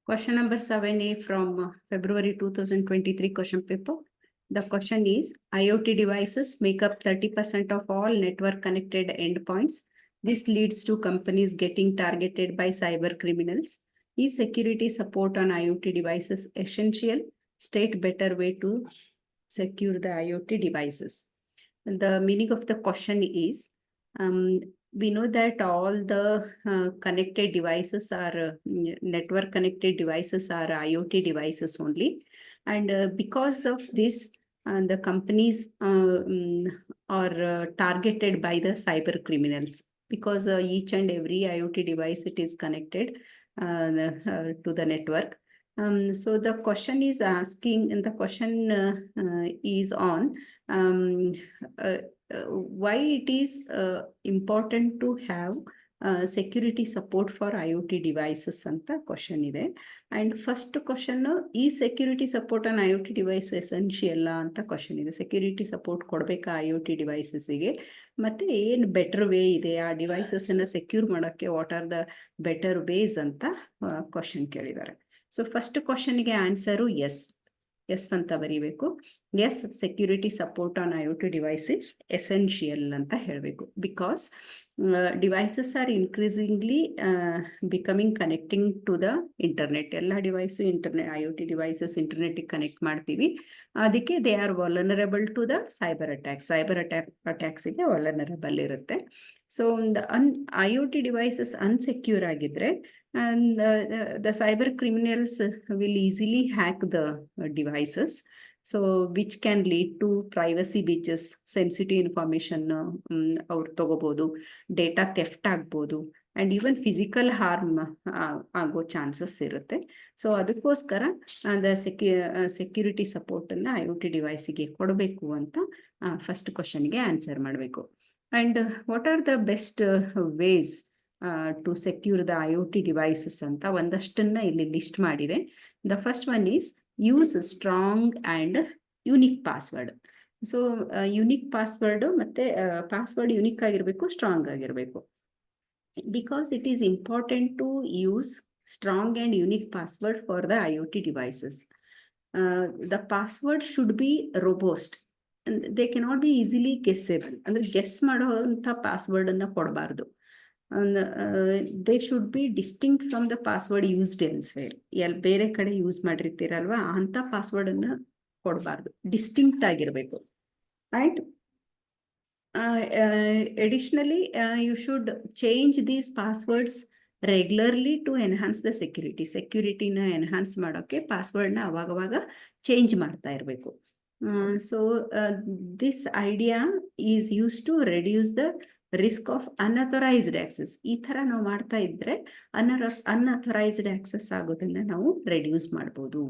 Question number 7A from February 2023 question paper. The question is, IoT devices make up 30% of all network connected endpoints. This leads to companies getting targeted by cyber criminals. Is security support on IoT devices essential? State better way to secure the IoT devices. And the meaning of the question is, we know that all the connected devices are network connected devices are IoT devices only. And because of this, the companies are targeted by the cyber criminals, because each and every IoT device, it is connected to the network. So the question is asking, and the question is on why it is important to have security support for IoT devices anta question ide. And first question, is security support on IoT device essential anta question ide. Security support kodbeka IoT devices ige, ಮತ್ತೆ ಏನು better way ಇದೆ ಆ devices ಅನ್ನ secure ಮಾಡೋಕ್ಕೆ, what are the better ways ಅಂತ question ಕೇಳಿದ್ದಾರೆ. So first ಕ್ವಶನ್ಗೆ answer yes ಅಂತ ಬರೀಬೇಕು. Yes, security support on IoT device is essential ಅಂತ ಹೇಳಬೇಕು. Because devices are increasingly becoming connecting to the internet. ಎಲ್ಲ ಡಿವೈಸು ಇಂಟರ್ನೆಟ್, IoT ಡಿವೈಸಸ್ ಇಂಟರ್ನೆಟ್ಗೆ connect ಮಾಡ್ತೀವಿ. ಅದಕ್ಕೆ they are vulnerable to the cyber ಅಟ್ಯಾಕ್ಸಿಗೆ ವಲ್ನರಬಲ್ ಇರುತ್ತೆ. ಸೊ IoT ಡಿವೈಸಸ್ ಅನ್ಸೆಕ್ಯೂರ್ ಆಗಿದ್ರೆ, and the cyber criminals will easily hack the devices, so which can lead to privacy breaches, sensitive information ಅವ್ರು ತಗೋಬಹುದು, data theft ಆಗ್ಬೋದು, and even physical harm ಆಗೋ chances ಇರುತ್ತೆ. So ಅದಕ್ಕೋಸ್ಕರ security ಸಪೋರ್ಟನ್ನು IoT ಡಿವೈಸಿಗೆ ಕೊಡಬೇಕು ಅಂತ ಫಸ್ಟ್ ಕ್ವಶನ್ಗೆ ಆನ್ಸರ್ ಮಾಡಬೇಕು. And what are the best ways to secure the IoT devices ಅಂತ ಒಂದಷ್ಟನ್ನ ಇಲ್ಲಿ ಲಿಸ್ಟ್ ಮಾಡಿದೆ. The first one is use strong and unique password. So unique password ಮತ್ತೆ ಪಾಸ್ವರ್ಡ್ ಯುನಿಕ್ ಆಗಿರಬೇಕು, ಸ್ಟ್ರಾಂಗ್ ಆಗಿರಬೇಕು. Because it is important to use strong and unique password for the IoT devices. The password should be robust. They cannot be easily guessable. ಅಂದರೆ guess ಮಾಡೋಂಥ ಪಾಸ್ವರ್ಡನ್ನು ಕೊಡಬಾರ್ದು. They should be distinct from the password used elsewhere. ಬೇರೆ ಕಡೆ use ಮಾಡಿರ್ತೀರಲ್ವಾ, ಅಂಥ ಪಾಸ್ವರ್ಡನ್ನು ಕೊಡಬಾರ್ದು, ಡಿಸ್ಟಿಂಕ್ಟ್ ಆಗಿರಬೇಕು. And additionally, you should change these passwords regularly to enhance the security. ಸೆಕ್ಯೂರಿಟಿನ ಎನ್ಹಾನ್ಸ್ ಮಾಡೋಕ್ಕೆ ಪಾಸ್ವರ್ಡ್ನ ಅವಾಗವಾಗ ಚೇಂಜ್ ಮಾಡ್ತಾ ಇರಬೇಕು. So this idea is use to reduce the risk of unauthorised access. ಈ ಥರ ನಾವು ಮಾಡ್ತಾ ಇದ್ರೆ ಅನ್ಅಥರೈಸ್ಡ್ ಆಕ್ಸೆಸ್ ಆಗೋದನ್ನ ನಾವು ರೆಡ್ಯೂಸ್ ಮಾಡ್ಬೋದು.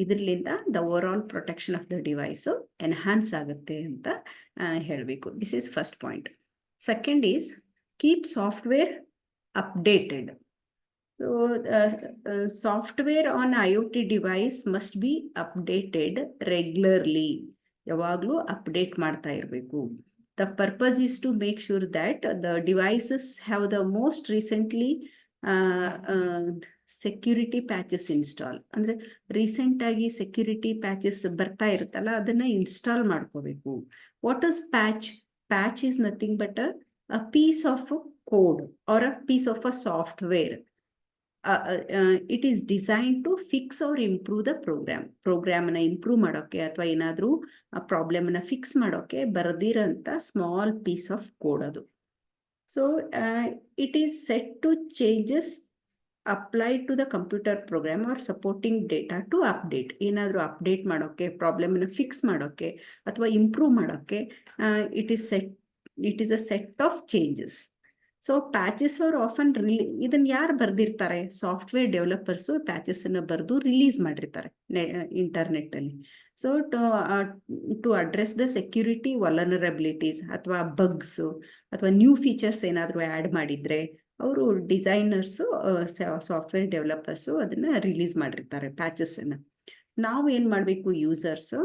ಇದರಿಂದ the over all protection of the device enhance ಆಗುತ್ತೆ ಅಂತ ಹೇಳಬೇಕು. This is first point. Second is keep software updated. So software on IoT device must be updated regularly. ಯಾವಾಗಲೂ ಅಪ್ಡೇಟ್ ಮಾಡ್ತಾ ಇರಬೇಕು. The purpose is to make sure that the devices have the most recently security patches install. ಅಂದರೆ recent ಆಗಿ security patches ಬರ್ತಾ ಇರುತ್ತಲ್ಲ, ಅದನ್ನ install ಮಾಡ್ಕೋಬೇಕು. What is patch? Patch is nothing but a piece of code or a piece of a software. It is design to fix or improve the ಪ್ರೋಗ್ರಾಮ್ನ improve ಮಾಡೋಕ್ಕೆ, ಅಥವಾ ಏನಾದರೂ ಆ ಪ್ರಾಬ್ಲಮ್ನ ಫಿಕ್ಸ್ ಮಾಡೋಕ್ಕೆ ಬರೆದಿರೋಂಥ ಸ್ಮಾಲ್ ಪೀಸ್ ಆಫ್ ಕೋಡ್ ಅದು. So it is set to changes apply to the computer program or supporting data to update. ಏನಾದರೂ ಅಪ್ಡೇಟ್ ಮಾಡೋಕ್ಕೆ, ಪ್ರಾಬ್ಲಮ್ನ ಫಿಕ್ಸ್ ಮಾಡೋಕ್ಕೆ ಅಥವಾ ಇಂಪ್ರೂವ್ ಮಾಡೋಕ್ಕೆ it is a set of changes. So patches R often ಇದನ್ನು ಯಾರು ಬರೆದಿರ್ತಾರೆ? Software developers ಪ್ಯಾಚಸನ್ನು ಬರೆದು release ಮಾಡಿರ್ತಾರೆ ಇಂಟರ್ನೆಟ್ಟಲ್ಲಿ. So to address the security vulnerabilities ಅಥವಾ ಬಗ್ಸು ಅಥವಾ ನ್ಯೂ ಫೀಚರ್ಸ್ ಏನಾದರೂ ಆ್ಯಡ್ ಮಾಡಿದರೆ, ಅವರು ಡಿಸೈನರ್ಸು, ಸಾಫ್ಟ್ವೇರ್ ಡೆವಲಪರ್ಸು ಅದನ್ನು ರಿಲೀಸ್ ಮಾಡಿರ್ತಾರೆ ಪ್ಯಾಚಸನ್ನು. ನಾವು ಏನು ಮಾಡಬೇಕು? Users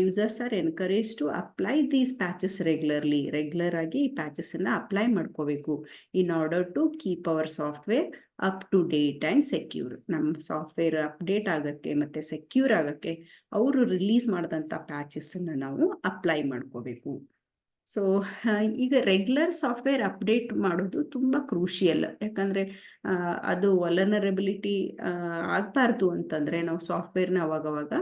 users are encourage to apply these patches regular ಆಗಿ ಈ ಪ್ಯಾಚಸ್ಸನ್ನು ಅಪ್ಲೈ ಮಾಡ್ಕೋಬೇಕು in order to keep our software up to date and secure. ನಮ್ಮ ಸಾಫ್ಟ್ವೇರ್ ಅಪ್ಡೇಟ್ ಆಗೋಕ್ಕೆ ಮತ್ತು ಸೆಕ್ಯೂರ್ ಆಗೋಕ್ಕೆ ಅವರು ರಿಲೀಸ್ ಮಾಡಿದಂಥ ಪ್ಯಾಚಸ್ಸನ್ನು ನಾವು ಅಪ್ಲೈ ಮಾಡ್ಕೋಬೇಕು. ಸೊ ಈಗ ರೆಗ್ಯುಲರ್ ಸಾಫ್ಟ್ವೇರ್ ಅಪ್ಡೇಟ್ ಮಾಡೋದು ತುಂಬ ಕ್ರೂಷಿಯಲ್. ಯಾಕಂದರೆ ಅದು ವಲ್ನರಬಿಲಿಟಿ ಆಗಬಾರ್ದು ಅಂತಂದರೆ ನಾವು ಸಾಫ್ಟ್ವೇರ್ನ ಅವಾಗವಾಗ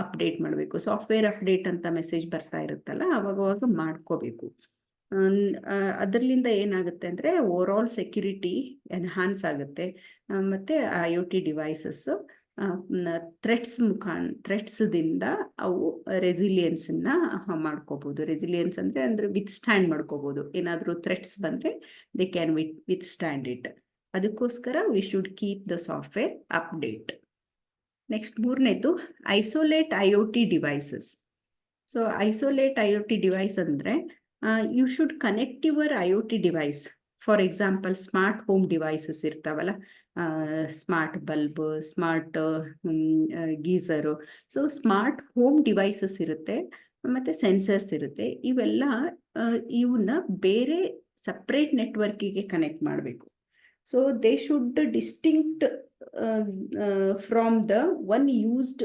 ಅಪ್ಡೇಟ್ ಮಾಡಬೇಕು. ಸಾಫ್ಟ್ವೇರ್ ಅಪ್ಡೇಟ್ ಅಂತ ಮೆಸೇಜ್ ಬರ್ತಾ ಇರುತ್ತಲ್ಲ, ಅವಾಗವಾಗ ಮಾಡ್ಕೋಬೇಕು. ಅದರಿಂದ ಏನಾಗುತ್ತೆ ಅಂದರೆ ಓವರಾಲ್ ಸೆಕ್ಯೂರಿಟಿ ಎನ್ಹಾನ್ಸ್ ಆಗುತ್ತೆ. ಮತ್ತು IoT ಡಿವೈಸಸ್ಸು ಥ್ರೆಟ್ಸ್ದಿಂದ ಅವು ರೆಸಿಲಿಯನ್ಸನ್ನು ಮಾಡ್ಕೋಬೋದು. ರೆಸಿಲಿಯನ್ಸ್ ಅಂದರೆ ವಿತ್ಸ್ಟ್ಯಾಂಡ್ ಮಾಡ್ಕೋಬೋದು. ಏನಾದರೂ ಥ್ರೆಟ್ಸ್ ಬಂದರೆ ದೇ ಕ್ಯಾನ್ ವಿತ್ಸ್ಟ್ಯಾಂಡ್ ಇಟ್. ಅದಕ್ಕೋಸ್ಕರ we should keep the software update. Next ಮೂರನೇದು isolate IoT devices. So isolate IoT device ಅಂದರೆ you should connect your IoT device. For example smart home devices ಇರ್ತಾವಲ್ಲ, smart bulb, smart geyser. So smart home devices ಇರುತ್ತೆ ಮತ್ತು sensors ಇರುತ್ತೆ. ಇವನ್ನ ಬೇರೆ separate ನೆಟ್ವರ್ಕಿಗೆ connect ಮಾಡಬೇಕು. So they should distinct from the one used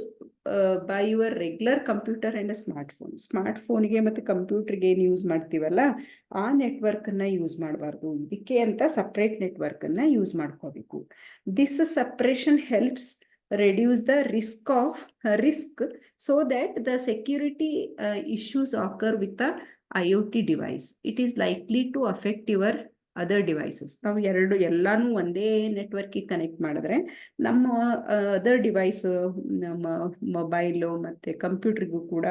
by your regular computer and a ಸ್ಮಾರ್ಟ್ಫೋನ್ಗೆ ಮತ್ತು ಕಂಪ್ಯೂಟರ್ಗೆ ಏನು ಯೂಸ್ ಮಾಡ್ತೀವಲ್ಲ ಆ ನೆಟ್ವರ್ಕನ್ನು ಯೂಸ್ ಮಾಡಬಾರ್ದು. ಇದಕ್ಕೆ ಅಂತ ಸಪ್ರೇಟ್ ನೆಟ್ವರ್ಕನ್ನು ಯೂಸ್ ಮಾಡ್ಕೋಬೇಕು. This separation helps reduce the risk so that the security issues occur with the IoT device. It is likely to affect your other devices. ನಾವು ಎಲ್ಲಾನು ಒಂದೇ ನೆಟ್ವರ್ಕಿಗೆ ಕನೆಕ್ಟ್ ಮಾಡಿದ್ರೆ ನಮ್ಮ ಅದರ್ ಡಿವೈಸ್, ನಮ್ಮ ಮೊಬೈಲು ಮತ್ತು ಕಂಪ್ಯೂಟ್ರಿಗೂ ಕೂಡ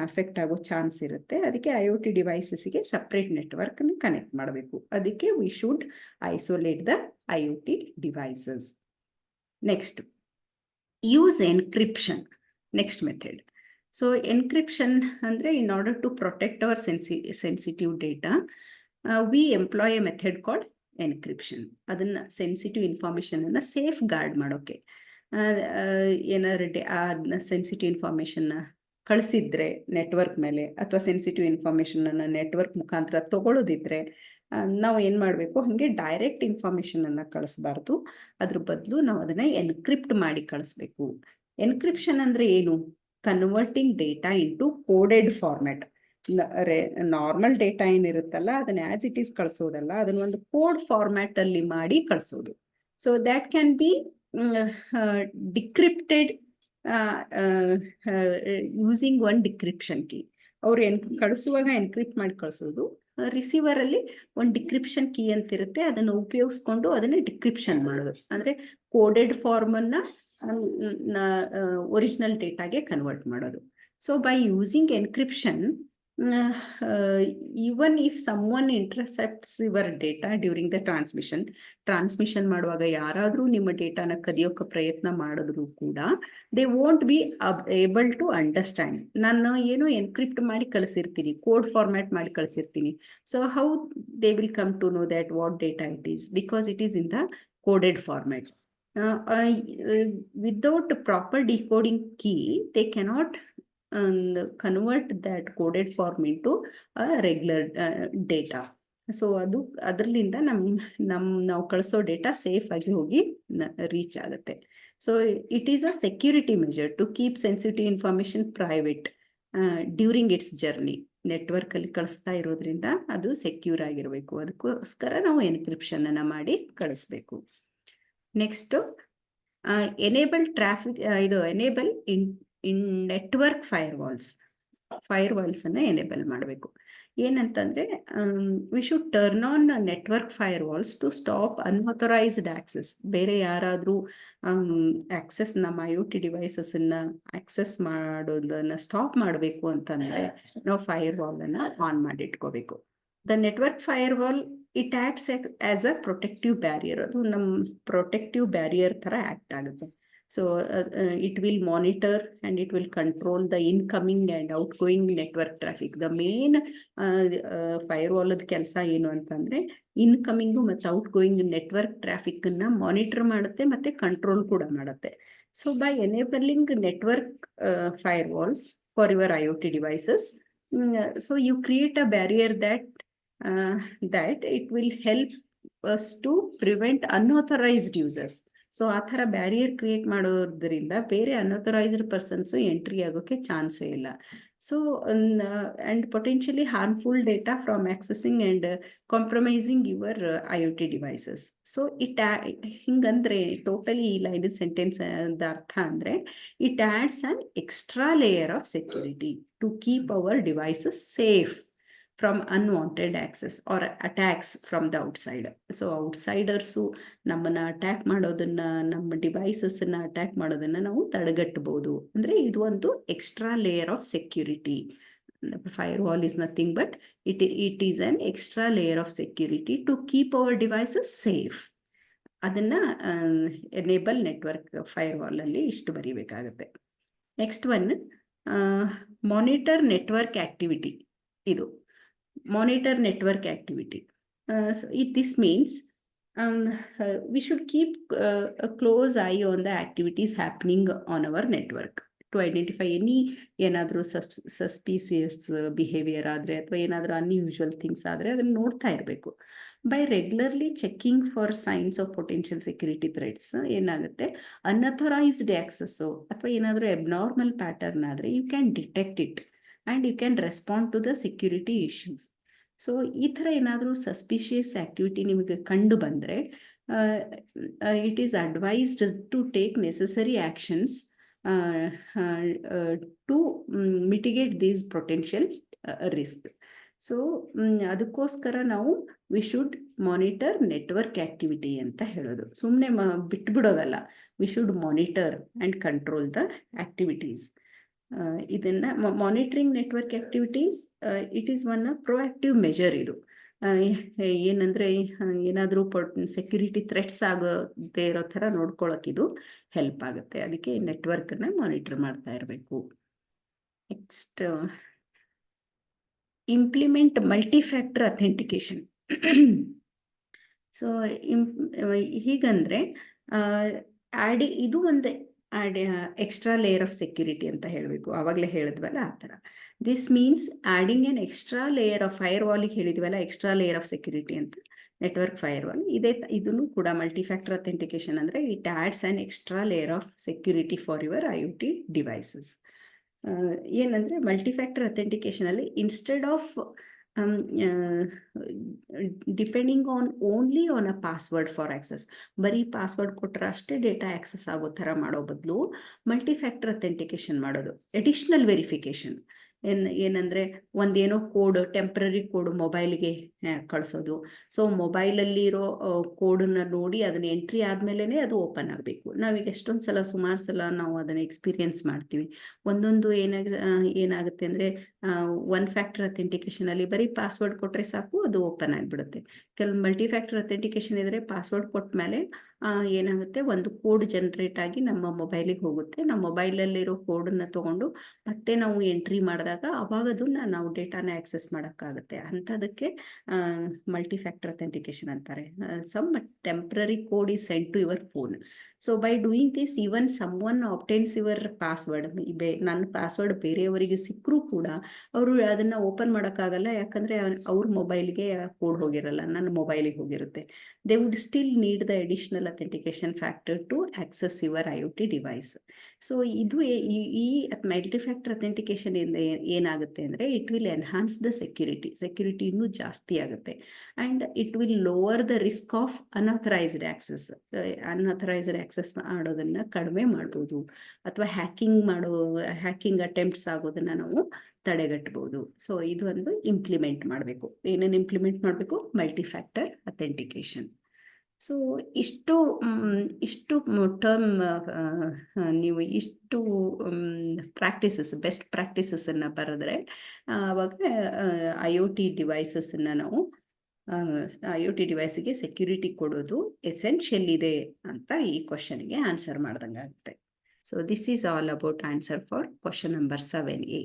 ಅಫೆಕ್ಟ್ ಆಗೋ ಚಾನ್ಸ್ ಇರುತ್ತೆ. ಅದಕ್ಕೆ IoT ಡಿವೈಸಸ್ಗೆ ಸಪ್ರೇಟ್ ನೆಟ್ವರ್ಕನ್ನು ಕನೆಕ್ಟ್ ಮಾಡಬೇಕು. ಅದಕ್ಕೆ we should isolate the IoT devices. Next, use encryption. Next method. So encryption ಅಂದರೆ in order to protect our sensitive data we employ a method called encryption. ಅದನ್ನು sensitive ಇನ್ಫಾರ್ಮೇಷನನ್ನು safeguard ಮಾಡೋಕ್ಕೆ. ಏನಾದ್ರು sensitive ಇನ್ಫಾರ್ಮೇಷನ್ನ ಕಳಿಸಿದ್ರೆ network ಮೇಲೆ, ಅಥವಾ sensitive ಇನ್ಫಾರ್ಮೇಷನನ್ನು network ಮುಖಾಂತರ ತಗೊಳ್ಳೋದಿದ್ರೆ ನಾವು ಏನು ಮಾಡಬೇಕು, ಹಾಗೆ ಡೈರೆಕ್ಟ್ ಇನ್ಫಾರ್ಮೇಷನನ್ನು ಕಳಿಸ್ಬಾರ್ದು. ಅದ್ರ ಬದಲು ನಾವು ಅದನ್ನು ಎನ್ಕ್ರಿಪ್ಟ್ ಮಾಡಿ ಕಳಿಸ್ಬೇಕು. ಎನ್ಕ್ರಿಪ್ಷನ್ ಅಂದರೆ ಏನು? Converting data into coded format. Normal data ಏನಿರುತ್ತಲ್ಲ ಅದನ್ನ ಆಸ್ ಇಟ್ ಈಸ್ ಕಳಿಸೋದಲ್ಲ, ಅದನ್ನ ಒಂದು ಕೋಡ್ ಫಾರ್ಮ್ಯಾಟ್ ಅಲ್ಲಿ ಮಾಡಿ ಕಳಿಸೋದು. So that can be decrypted using one decryption key. ಅವ್ರು ಕಳಿಸುವಾಗ ಎನ್ಕ್ರಿಪ್ಟ್ ಮಾಡಿ ಕಳಿಸೋದು. ರಿಸೀವರ್ ಅಲ್ಲಿ ಒಂದು ಡಿಕ್ರಿಪ್ಷನ್ ಕೀ ಅಂತ ಇರುತ್ತೆ, ಅದನ್ನು ಉಪಯೋಗಿಸ್ಕೊಂಡು ಅದನ್ನೇ ಡಿಕ್ರಿಪ್ಷನ್ ಮಾಡೋದು. ಅಂದ್ರೆ ಕೋಡೆಡ್ ಫಾರ್ಮನ್ನ ಒರಿಜಿನಲ್ ಡೇಟಾಗೆ ಕನ್ವರ್ಟ್ ಮಾಡೋದು. So by using encryption, even if someone intercepts your data during the transmission ಮಾಡುವಾಗ ಯಾರಾದರೂ ನಿಮ್ಮ ಡೇಟಾನ ಕದಿಯೋಕೆ ಪ್ರಯತ್ನ ಮಾಡಿದ್ರು ಕೂಡ they won't be able to understand. ನಾನು ಏನೋ ಎನ್ಕ್ರಿಪ್ಟ್ ಮಾಡಿ ಕಳಿಸಿರ್ತೀನಿ, ಕೋಡ್ ಫಾರ್ಮ್ಯಾಟ್ ಮಾಡಿ ಕಳಿಸಿರ್ತೀನಿ. So how they will come to know that what data it is, because it is in the coded format. Without proper decoding key, they cannot convert that coded form into a regular data. So ಅದರಲ್ಲಿಂದ ನಾವು ಕಳಿಸೋ data safe ಆಗಿ ಹೋಗಿ reach ಆಗುತ್ತೆ. So it is a security measure to keep sensitive information private during its journey. ನೆಟ್ವರ್ಕಲ್ಲಿ ಕಳಿಸ್ತಾ ಇರೋದ್ರಿಂದ ಅದು ಸೆಕ್ಯೂರ್ ಆಗಿರಬೇಕು. ಅದಕ್ಕೋಸ್ಕರ ನಾವು ಎನ್ಕ್ರಿಪ್ಷನನ್ನು ಮಾಡಿ ಕಳಿಸ್ಬೇಕು. ನೆಕ್ಸ್ಟು ಎನೇಬಲ್ ಇನ್ ನೆಟ್ವರ್ಕ್ ಫೈರ್ವಾಲ್ಸನ್ನು ಎನೇಬಲ್ ಮಾಡಬೇಕು. ಏನಂತಂದರೆ we should turn on network firewalls to stop unauthorised access. ಬೇರೆ ಯಾರಾದರೂ ಆಕ್ಸೆಸ್ ನಮ್ಮ IoT ಡಿವೈಸಸ್ಸನ್ನು ಆಕ್ಸೆಸ್ ಮಾಡೋದನ್ನು ಸ್ಟಾಪ್ ಮಾಡಬೇಕು ಅಂತಂದರೆ ನಾವು ಫೈರ್ವಾಲನ್ನು ಆನ್ ಮಾಡಿಟ್ಕೋಬೇಕು. The network firewall it acts as a protective barrier. ಅದು ನಮ್ಮ ಪ್ರೊಟೆಕ್ಟಿವ್ ಬ್ಯಾರಿಯರ್ ಥರ ಆ್ಯಕ್ಟ್ ಆಗುತ್ತೆ. So it will monitor and it will control the incoming and outgoing network traffic. The main firewall ಕೆಲಸ ಏನು ಅಂತಂದರೆ ಇನ್ಕಮಿಂಗು ಮತ್ತು ಔಟ್ಗೋಯಿಂಗ್ ನೆಟ್ವರ್ಕ್ ಟ್ರಾಫಿಕ್ಕನ್ನು ಮಾನಿಟರ್ ಮಾಡುತ್ತೆ ಮತ್ತು ಕಂಟ್ರೋಲ್ ಕೂಡ ಮಾಡುತ್ತೆ. So by enabling network firewalls for your IoT devices, so you create a barrier that it will help us to prevent unauthorized users. So ಆ ಥರ ಬ್ಯಾರಿಯರ್ ಕ್ರಿಯೇಟ್ ಮಾಡೋದ್ರಿಂದ ಬೇರೆ ಅನ್ಅಥರೈಸ್ಡ್ ಪರ್ಸನ್ಸ್ ಎಂಟ್ರಿ ಆಗೋಕ್ಕೆ ಚಾನ್ಸೇ ಇಲ್ಲ. So and potentially harmful data from accessing and compromising your IoT devices. So ಹಿಂಗಂದ್ರೆ totally ಈ line sentence ಅರ್ಥ ಅಂದ್ರೆ it adds an extra layer of security to keep our devices safe from unwanted access or attacks from the outside. So outsiders ನಮ್ಮನ್ನ attack ಮಾಡೋದನ್ನ, ನಮ್ಮ devices ಅನ್ನ attack ಮಾಡೋದನ್ನ ನಾವು ತಡೆಗಟ್ಟಬಹುದು. ಅಂದ್ರೆ ಇದು ಒಂದು extra layer of security. Firewall is nothing but it is an extra layer of security to keep our devices safe. ಅದನ್ನ ಎನೇಬಲ್ ನೆಟ್ವರ್ಕ್ ಫೈರ್ವಾಲ್ ಅಲ್ಲಿ ಇಷ್ಟು ಬರೀಬೇಕಾಗುತ್ತೆ. Next one monitor network activity. ಇದು monitor network activity. So this means we should keep a close eye on the activities happening on our network to identify any ಏನಾದರೂ suspicious behavior ಆದರೆ ಅಥವಾ ಏನಾದರೂ unusual things ಆದರೆ ಅದನ್ನು ನೋಡ್ತಾ ಇರಬೇಕು. By regularly checking for signs of potential security threats ಏನಾಗುತ್ತೆ, unauthorised access ಅಥವಾ ಏನಾದರೂ ಅಬ್ನಾರ್ಮಲ್ ಪ್ಯಾಟರ್ನ್ ಆದರೆ you can detect it and you can respond to the security issues. So ಈ ಥರ ಏನಾದರೂ ಸಸ್ಪಿಷಿಯಸ್ ಆಕ್ಟಿವಿಟಿ ನಿಮಗೆ ಕಂಡು ಬಂದರೆ it is advised to take necessary actions to mitigate these potential risk. So ಅದಕ್ಕೋಸ್ಕರ ನಾವು we should monitor network activity ಅಂತ ಹೇಳೋದು. ಸುಮ್ಮನೆ ಬಿಟ್ಬಿಡೋದಲ್ಲ, we should monitor and control the activities. ಇದನ್ನ monitoring network activities it is one proactive measure. ಇದು ಏನಂದ್ರೆ ಏನಾದರೂ ಸೆಕ್ಯೂರಿಟಿ ಥ್ರೆಟ್ಸ್ ಆಗದೇ ಇರೋ ಥರ ನೋಡ್ಕೊಳ್ಳೋಕೆ ಇದು ಹೆಲ್ಪ್ ಆಗುತ್ತೆ. ಅದಕ್ಕೆ ನೆಟ್ವರ್ಕ್ನ ಮಾನಿಟರ್ ಮಾಡ್ತಾ ಇರಬೇಕು. Next implement multifactor authentication. So ಹೀಗಂದ್ರೆ ಇದು ಒಂದೇ ಎಕ್ಸ್ಟ್ರಾ ಲೇಯರ್ ಆಫ್ ಸೆಕ್ಯೂರಿಟಿ ಅಂತ ಹೇಳಬೇಕು. ಆವಾಗಲೇ ಹೇಳಿದ್ವಲ್ಲ ಆ ಥರ. This means adding an extra layer of ಫೈರ್ವಾಲಿಗೆ ಹೇಳಿದ್ವಲ್ಲ ಎಕ್ಸ್ಟ್ರಾ ಲೇಯರ್ ಆಫ್ ಸೆಕ್ಯೂರಿಟಿ ಅಂತ, ನೆಟ್ವರ್ಕ್ ಫೈರ್ವಾಲ್. ಇದನ್ನು ಕೂಡ ಮಲ್ಟಿಫ್ಯಾಕ್ಟರ್ ಅಥೆಂಟಿಕೇಶನ್ ಅಂದರೆ it adds an extra layer of security for your IoT devices. ಏನಂದರೆ ಮಲ್ಟಿಫ್ಯಾಕ್ಟರ್ ಅಥೆಂಟಿಕೇಶನಲ್ಲಿ instead of depending only on a password for access, ಬರೀ password ಕೊಟ್ಟರೆ ಅಷ್ಟೇ ಡೇಟಾ ಆಕ್ಸೆಸ್ ಆಗೋ ಥರ ಮಾಡೋ ಬದಲು ಮಲ್ಟಿಫ್ಯಾಕ್ಟರ್ ಅಥೆಂಟಿಕೇಶನ್ ಮಾಡೋದು, ಎಡಿಷ್ನಲ್ ವೆರಿಫಿಕೇಶನ್. ಏನಂದರೆ ಒಂದೇನೋ ಕೋಡ್, ಟೆಂಪ್ರರಿ ಕೋಡ್ ಮೊಬೈಲ್ಗೆ ಕಳಿಸೋದು. ಸೊ ಮೊಬೈಲಲ್ಲಿರೋ ಕೋಡನ್ನು ನೋಡಿ ಅದನ್ನ ಎಂಟ್ರಿ ಆದಮೇಲೆ ಅದು ಓಪನ್ ಆಗಬೇಕು. ನಾವೀಗ ಎಷ್ಟೊಂದು ಸಲ, ಸುಮಾರು ಸಲ ನಾವು ಅದನ್ನು ಎಕ್ಸ್ಪೀರಿಯನ್ಸ್ ಮಾಡ್ತೀವಿ. ಒಂದೊಂದು ಏನಾಗುತ್ತೆ ಅಂದರೆ ಒನ್ ಫ್ಯಾಕ್ಟರ್ ಅಥೆಂಟಿಕೇಶನಲ್ಲಿ ಬರೀ ಪಾಸ್ವರ್ಡ್ ಕೊಟ್ಟರೆ ಸಾಕು, ಅದು ಓಪನ್ ಆಗಿಬಿಡುತ್ತೆ. ಕೆಲವು ಮಲ್ಟಿಫ್ಯಾಕ್ಟರ್ ಅಥೆಂಟಿಕೇಶನ್ ಇದ್ದರೆ ಪಾಸ್ವರ್ಡ್ ಕೊಟ್ಟ ಮೇಲೆ ಏನಾಗುತ್ತೆ, ಒಂದು ಕೋಡ್ ಜನರೇಟ್ ಆಗಿ ನಮ್ಮ ಮೊಬೈಲಿಗೆ ಹೋಗುತ್ತೆ. ನಮ್ಮ ಮೊಬೈಲಲ್ಲಿರೋ ಕೋಡನ್ನು ತೊಗೊಂಡು ಮತ್ತೆ ನಾವು ಎಂಟ್ರಿ ಮಾಡಿದಾಗ ಅವಾಗ ಅದನ್ನ ನಾವು ಡೇಟಾನ ಆಕ್ಸೆಸ್ ಮಾಡೋಕ್ಕಾಗುತ್ತೆ. ಅಂಥದಕ್ಕೆ ಮಲ್ಟಿಫ್ಯಾಕ್ಟರ್ ಅಥೆಂಟಿಕೇಶನ್ ಅಂತಾರೆ. Some temporary code is sent to your phone. So by doing this even someone obtains your password. ನನ್ನ ಪಾಸ್ವರ್ಡ್ ಬೇರೆಯವರಿಗೆ ಸಿಕ್ಕರೂ ಕೂಡ ಅವರು ಅದನ್ನು ಓಪನ್ ಮಾಡೋಕ್ಕಾಗಲ್ಲ, ಯಾಕಂದರೆ ಅವ್ರ ಮೊಬೈಲ್ಗೆ ಕೋಡ್ ಹೋಗಿರಲ್ಲ, ನನ್ನ ಮೊಬೈಲಿಗೆ ಹೋಗಿರುತ್ತೆ. They would still need the additional authentication factor to access your IoT device. So ಇದು ಈ ಮಲ್ಟಿಫ್ಯಾಕ್ಟರ್ ಅಥೆಂಟಿಕೇಶನ್ ಇಂದ ಏನಾಗುತ್ತೆ ಅಂದರೆ it will enhance the security ಇನ್ನೂ ಜಾಸ್ತಿ ಆಗುತ್ತೆ. And it will lower the risk of unauthorised access ಮಾಡೋದನ್ನು ಕಡಿಮೆ ಮಾಡ್ಬೋದು, ಅಥವಾ ಹ್ಯಾಕಿಂಗ್ ಅಟೆಂಪ್ಟ್ಸ್ ಆಗೋದನ್ನು ನಾವು ತಡೆಗಟ್ಟಬಹುದು. ಸೊ ಇದು ಒಂದು ಇಂಪ್ಲಿಮೆಂಟ್ ಮಾಡಬೇಕು. ಏನೇನು ಇಂಪ್ಲಿಮೆಂಟ್ ಮಾಡಬೇಕು? ಮಲ್ಟಿಫ್ಯಾಕ್ಟರ್ ಅಥೆಂಟಿಕೇಶನ್. ಸೊ ಇಷ್ಟು ಟರ್ಮ್ ನೀವು ಇಷ್ಟು ಬೆಸ್ಟ್ ಪ್ರಾಕ್ಟೀಸಸ್ಸನ್ನು ಬರೆದ್ರೆ ಆವಾಗ IoT ಡಿವೈಸಸ್ಸನ್ನು ನಾವು IoT ಡಿವೈಸಿಗೆ ಸೆಕ್ಯೂರಿಟಿ ಕೊಡೋದು ಎಸೆನ್ಷಿಯಲ್ ಇದೆ ಅಂತ ಈ ಕ್ವಶನ್ಗೆ ಆನ್ಸರ್ ಮಾಡ್ದಂಗೆ ಆಗುತ್ತೆ. So this is all about answer for question number 7A.